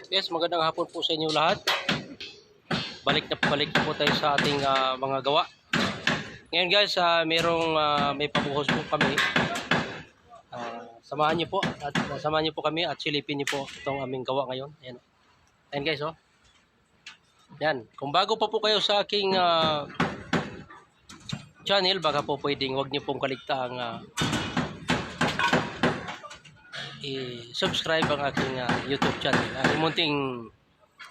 Yes, magandang hapon po sa inyo lahat. Balik na po tayo sa ating mga gawa. Ngayon guys, may pabuhos po kami. Samahan niyo po kami at silipin niyo po itong aming gawa ngayon. Ayan. Ayan guys, oh. Yan. Kung bago pa po kayo sa aking channel, baka po pwedeng wag niyo pong kaligtaang i-subscribe ang aking YouTube channel. Munting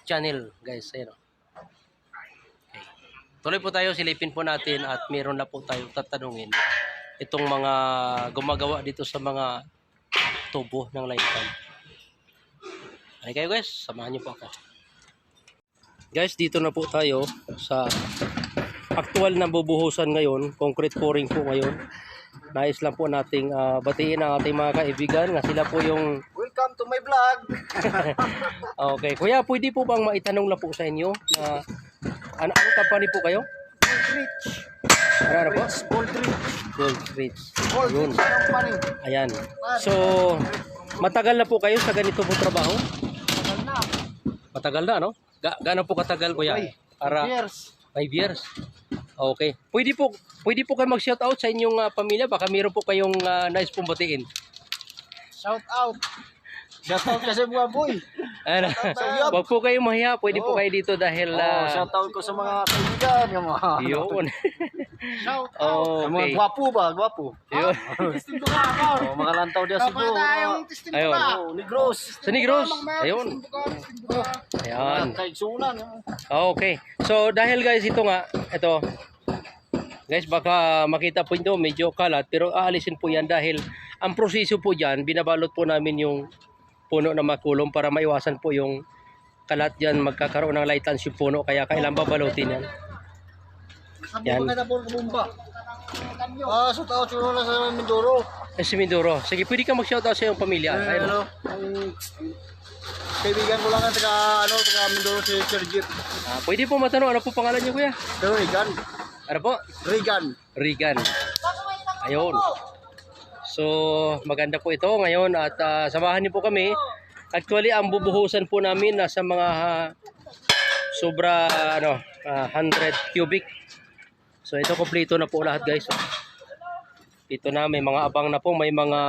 channel, guys. Ayan, okay. Tuloy po tayo, silipin po natin at meron na po tayo tatanungin itong mga gumagawa dito sa mga tubo ng line fan. Okay kayo guys, samahan niyo po ako. Guys, dito na po tayo sa aktual na bubuhusan ngayon, concrete pouring po ngayon. Nais lang po nating batiin ang ating mga kaibigan na sila po yung welcome to my vlog. Okay, kuya, pwede po bang maitanong lang po sa inyo na anong company po kayo? Goldrich. Ano po? Goldrich. Yun. Company. Ayan. So, matagal na po kayo sa ganito po trabaho? Tagal na. Matagal na, no? Gaano po katagal, kuya? Para 5 years. Okay. Pwede po kayo mag-shout out sa inyong pamilya, baka meron po kayong nais pong batiin. Shout out. Shout out kasi mga boy. Ano? Wag po kayong mahiya, pwede po kayo dito dahil Shout out ko sa mga kaibigan, yung mga yun. shout out. Yung mga Okay. gwapo ba? Gwapo. Yun. Testing ko ka. Mga lantaw dia siguro. Ayun. Negros. Sa Negros. Ayun. Ayan. Kaigsunan. Okay. So dahil guys ito guys, baka makita po ito medyo kalat, pero aalisin po yan dahil ang proseso po dyan, binabalot po namin yung puno na makulong para maiwasan po yung kalat dyan, magkakaroon ng lightans yung puno, kaya kailangan babalutin yan. Yan. Shout out ko na sa Mindoro. Si Mindoro. Sige, pwede ka mag-shoutout sa iyong pamilya. Ayun. Kaibigan ko lang ang taga Mindoro si Sir Jeep. Pwede po matanong, ano po pangalan niyo, kuya? Regan. Ano po? Regan. Ayun. So, maganda po ito ngayon at samahan niyo po kami. Actually, ang bubuhusan po namin nasa mga sobra 100 cubic. So, ito kompleto na po lahat, guys. Ito na, may mga abang na po, may mga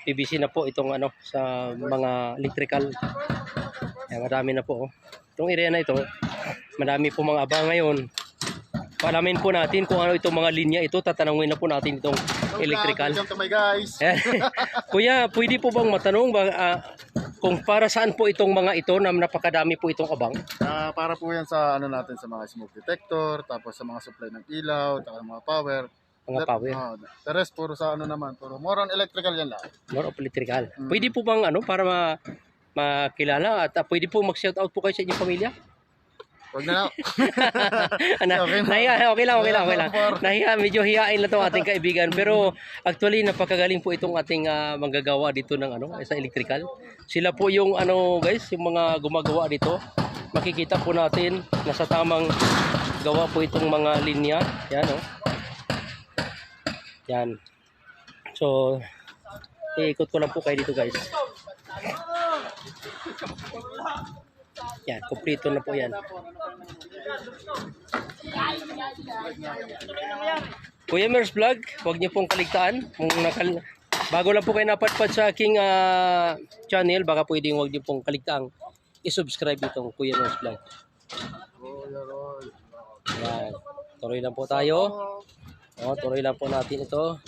PVC na po itong sa mga electrical. Yan, marami na po. Itong area na ito, marami po mga abang ngayon. Palamin po natin kung ano itong mga linya ito. Tatanungin na po natin itong electrical. Welcome to my guys. Kuya, pwede po bang matanong kung para saan po itong mga ito na napakadami po itong abang? Para po yan sa natin sa mga smoke detector, tapos sa mga supply ng ilaw, tapos mga power. Mga power. The rest puro sa naman, puro more on electrical yan lang. More of electrical. Pwede po bang para makilala at pwede po mag-shout out po kayo sa inyong pamilya? Huwag na. Okay lang. Nahiya, medyo hiyain lang 'tong ating kaibigan, pero actually napakagaling po itong ating manggagawa dito ng sa electrical. Sila po yung guys, yung mga gumagawa dito. Makikita po natin nasa tamang gawa po itong mga linya. Yan Yan. So, iikot ko lang po kayo dito, guys. Yan, kompleto na po yan. Kuya Mers Vlog, huwag niyo pong kaligtaan. Bago lang po kayo napadpad sa aking channel, baka pwedeng huwag niyo pong kaligtaan i-subscribe itong Kuya Mers Vlog. Yan. Tuloy lang po tayo. Tuloy lang po natin ito.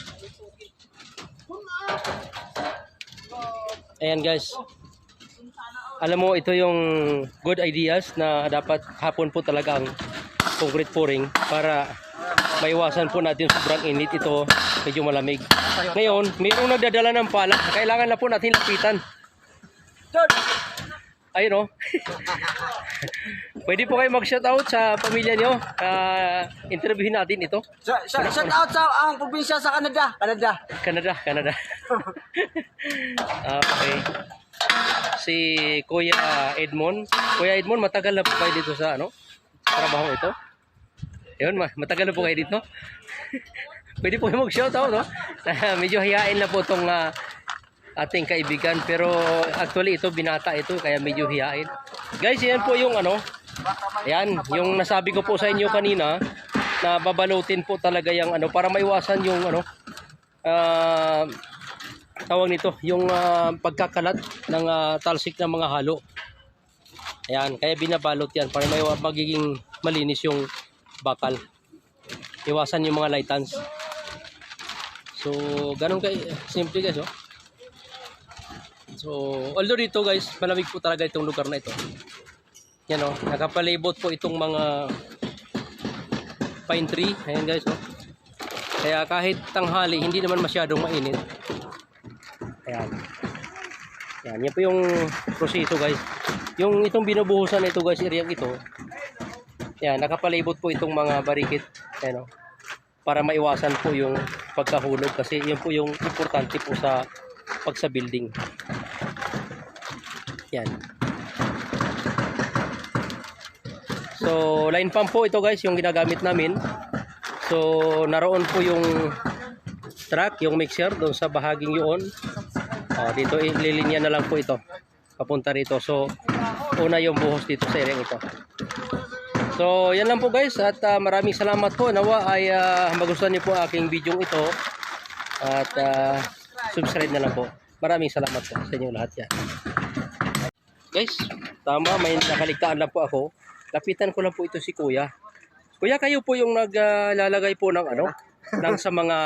Ayan guys. Alam mo, ito yung good ideas na dapat hapon po talaga ang concrete pouring para maiwasan po natin sobrang init. Ito medyo malamig. Ngayon, mayroong nagdadala ng pala. Kailangan na po natin lapitan. Ayun Pwede po kayo mag-shoutout sa pamilya nyo. Interviewin natin ito. Shout out sa ang probinsya sa Canada. Canada. Okay. Si Kuya Edmond. Kuya Edmond, matagal na po kayo dito sa trabaho ito? Ayun, matagal na po kayo dito? Pwede po mag-shoutout, no? Medyo hiyain na po itong ating kaibigan. Pero actually ito binata ito kaya medyo hiyain. Guys, yan po yung ano. Ayan, yung nasabi ko po sa inyo kanina na babalutin po talaga yung ano para maiwasan yung ano tawag nito, yung pagkakalat ng talsik ng mga halo. Ayan, kaya binabalot yan para magiging malinis yung bakal. Iwasan yung mga lightans. So, ganun kay simple guys, oh. So, although dito guys, malamig po talaga itong lugar na ito. Yan oh, nakapalibot po itong mga pine tree. Ayan guys, oh. Kaya kahit tanghali, hindi naman masyadong mainit. Ayan. Yan, yan po yung proseso guys. Yung itong binubuhusan ito guys, area ito. Yan, nakapalibot po itong mga barikit. Ayan, oh, para maiwasan po yung pagkahulog kasi yun po yung importante po sa pagsa building. Yan. So, line pump po ito guys, yung ginagamit namin. So, naroon po yung truck, yung mixer doon sa bahaging yun. Dito ililinya na lang po ito papunta rito. So, una yung buhos dito sa area ito. So, yan lang po guys at maraming salamat po. Nawa ay magustuhan niyo po aking video ito at subscribe na lang po. Maraming salamat po sa inyo lahat yan. Guys, tama, may nakaligtaan lang po ako. Lapitan ko lang po ito si Kuya. Kuya, kayo po yung naglalagay po ng ano, ng sa mga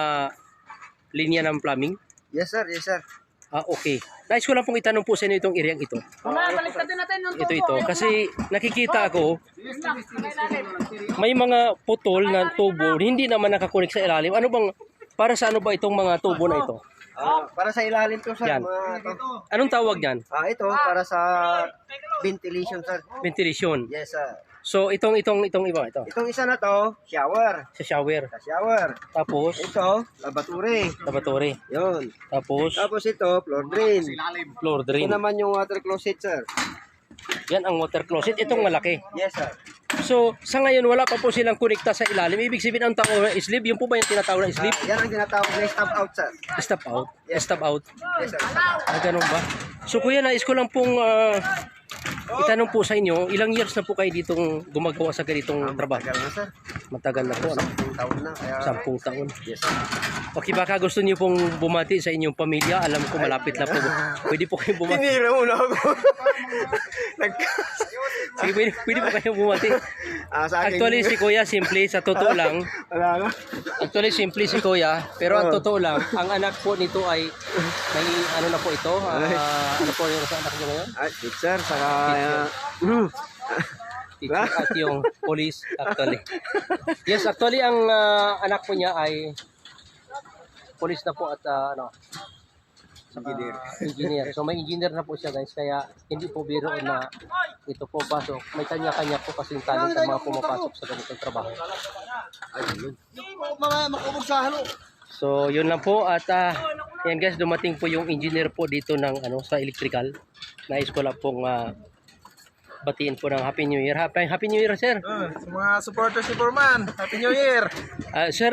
linya ng plumbing? Yes sir, yes sir. Okay. Nais ko lang pong itanong po sa inyo itong area ito. Ito. Kasi nakikita ako, may mga putol na tubo, hindi naman nakakunik sa ilalim. Ano bang, para sa ano ba itong mga tubo na ito? Para sa ilalim to sir. Yan. Anong tawag yan? Ito para sa ventilation sir. Ventilation. Yes sir. So itong iba ito. Itong isa na to, shower. Sa shower. Sa shower. Tapos Ito, laboratory. laboratory. Yun. Tapos Tapos ito, floor drain. floor Ito drain. naman yung water closet sir. Yan ang water closet. Itong malaki. Yes sir. So sa ngayon wala pa po silang kunikta sa ilalim. Ibig sabihin ang tao sleeve, yun po ba yung tinatawag na sleeve? Yan ang tinatawag na stop out sir. Step out. Step out. Yes sir. Ganun ba? So kuya, nais ko lang pong itanong po sa inyo, ilang years na po kayo ditong gumagawa sa ganitong trabaho? Tagal na sir. Matagal na po, ano? 10 taon na. Kaya 10 taon. yes sir. Okay, baka gusto niyo pong bumati sa inyong pamilya. Alam ko malapit na po. Pwede po kayong bumati. Tinira mo na ako. Sige, pwede po kayong bumati. Sa akin. Actually, si Kuya, simple, sa totoo lang. Wala na. Actually, simple si Kuya. Pero ang totoo lang, ang anak po nito ay may ano na po ito. Ano po yung sa anak niyo ngayon? Teacher, saka Teacher at yung police actually. Yes, actually ang anak po niya ay police na po at engineer. So may engineer na po siya guys, kaya hindi po biro na ito po pasok. May kanya-kanya po kasing talent ang mga pumapasok sa ganitong trabaho. So yun lang po at yan guys, dumating po yung engineer po dito ng sa electrical. Nais ko lang pong batiin po ng Happy New Year. Happy New Year, sir. Sa mga supporters ni Foreman, Happy New Year! Sir,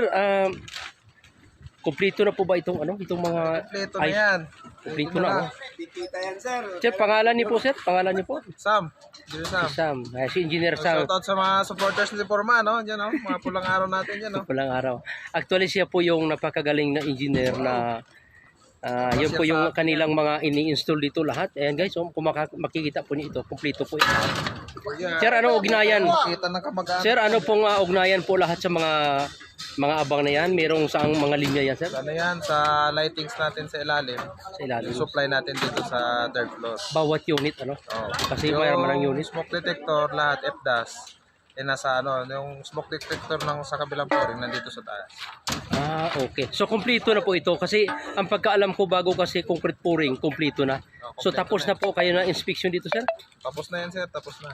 kumpleto na po ba itong mga Kompleto na yan. kumpleto na. Titita yan sir. Sir, pangalan niyo po, sir? Pangalan niyo po? Sam, dito Sam. Sam. Si Engineer Sam. Shoutout sa mga supporters ni Foreman, no? Diyan, no? Mga pulang araw natin yan, no? Walang araw. Actually, siya po yung napakagaling na engineer na yun po yung kanilang mga ini-install dito lahat. Ayan guys, kung makikita po niyo ito, kumpleto po ito. Sir, ano ugnayan? Kita ng kamag-anak. Sir, ano pong ugnayan po lahat sa mga abang na yan? Merong saang mga linya yan, sir? Ano yan, sa lightings natin sa ilalim. Sa ilalim. Supply natin dito sa third floor. Bawat unit, ano? Oh. Kasi mayroon ng unit. Smoke detector, lahat, FDAS. Nasa yung smoke detector ng sa kabilang flooring nandito sa taas. Okay. So, kumpleto na po ito. Kasi, ang pagkaalam ko bago kasi concrete pouring, kumpleto na. So, tapos na po kayo na inspection dito, sir? Tapos na yan, sir, tapos na.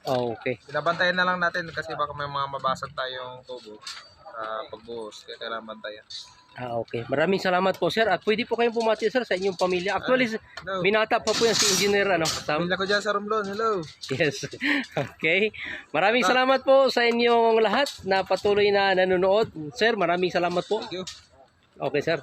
Okay. Binabantayan na lang natin kasi baka may mga mabasag tayong tubo sa pagbuhos. Kaya kailangan bantayan. Okay. Maraming salamat po, sir. At pwede po kayong pumati, sir, sa inyong pamilya. Actually, Hello. binata pa po yan si Engineer, Sam? Pamilya ko dyan sa Romblon. Hello. Yes. Okay. Maraming salamat po sa inyong lahat na patuloy na nanonood. Sir, maraming salamat po. Thank you. Okay, sir.